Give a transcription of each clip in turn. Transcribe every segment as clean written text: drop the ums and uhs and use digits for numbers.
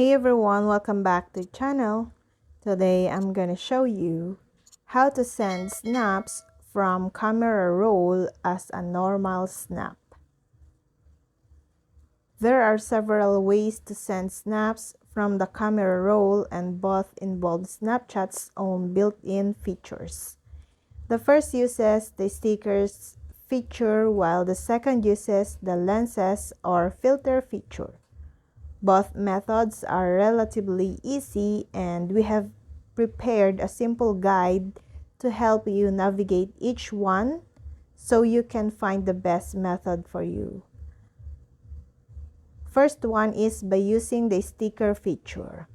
Hey everyone, welcome back to the channel. Today I'm gonna show you how to send snaps from camera roll as a normal snap. There are several ways to send snaps from the camera roll, and both involve Snapchat's own built-in features. The first uses the stickers feature, while the second uses the lenses or filter feature. Both methods are relatively easy, and we have prepared a simple guide to help you navigate each one so you can find the best method for you. First one is by using the sticker feature.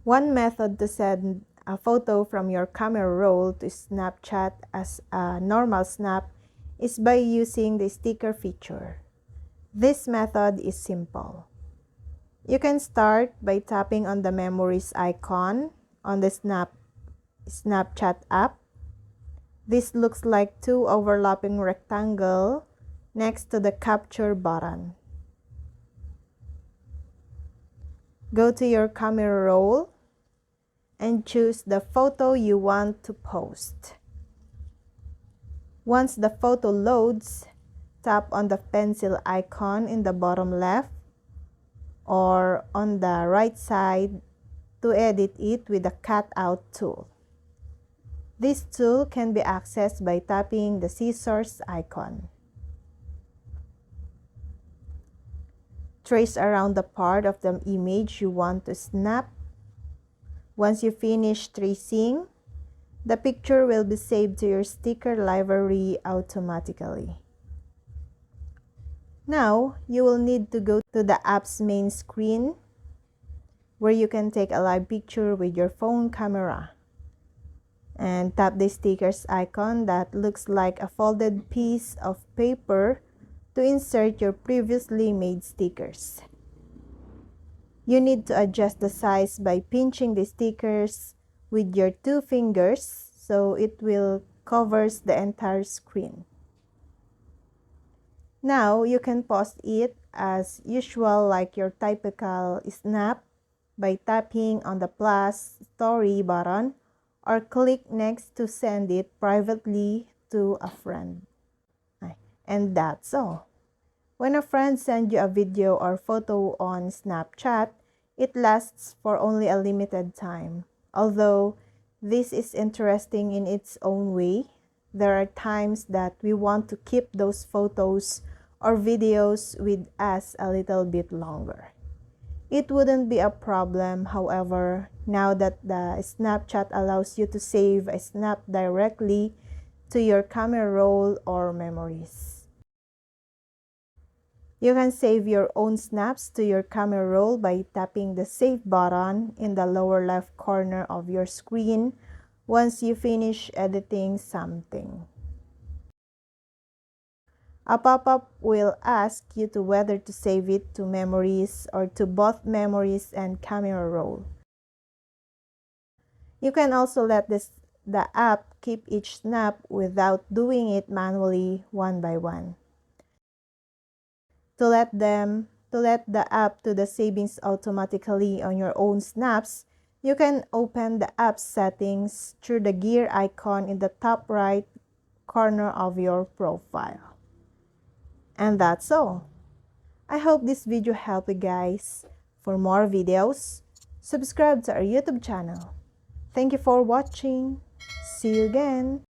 One method to send a photo from your camera roll to Snapchat as a normal snap is by using the sticker feature. This method is simple. You can start by tapping on the memories icon on the Snapchat app. This looks like two overlapping rectangles next to the capture button. Go to your camera roll and choose the photo you want to post. Once the photo loads, tap on the pencil icon in the bottom left or on the right side to edit it with the cutout tool. This tool can be accessed by tapping the scissors icon. Trace around the part of the image you want to snap. Once you finish tracing, the picture will be saved to your sticker library automatically. Now, you will need to go to the app's main screen where you can take a live picture with your phone camera. And tap the stickers icon that looks like a folded piece of paper to insert your previously made stickers. You need to adjust the size by pinching the stickers with your two fingers so it will cover the entire screen. Now, you can post it as usual like your typical snap by tapping on the plus story button or click next to send it privately to a friend. And that's all. When a friend sends you a video or photo on Snapchat, it lasts for only a limited time. Although this is interesting in its own way, there are times that we want to keep those photos or videos with us a little bit longer. It wouldn't be a problem, however, now that the Snapchat allows you to save a snap directly to your camera roll or memories. You can save your own snaps to your camera roll by tapping the Save button in the lower left corner of your screen once you finish editing something. A pop-up will ask you to whether to save it to memories or to both memories and camera roll. You can also let the app keep each snap without doing it manually one by one. To let the app do the savings automatically on your own snaps, you can open the app settings through the gear icon in the top right corner of your profile. And that's all. I hope this video helped you guys. For more videos, subscribe to our YouTube channel. Thank you for watching. See you again.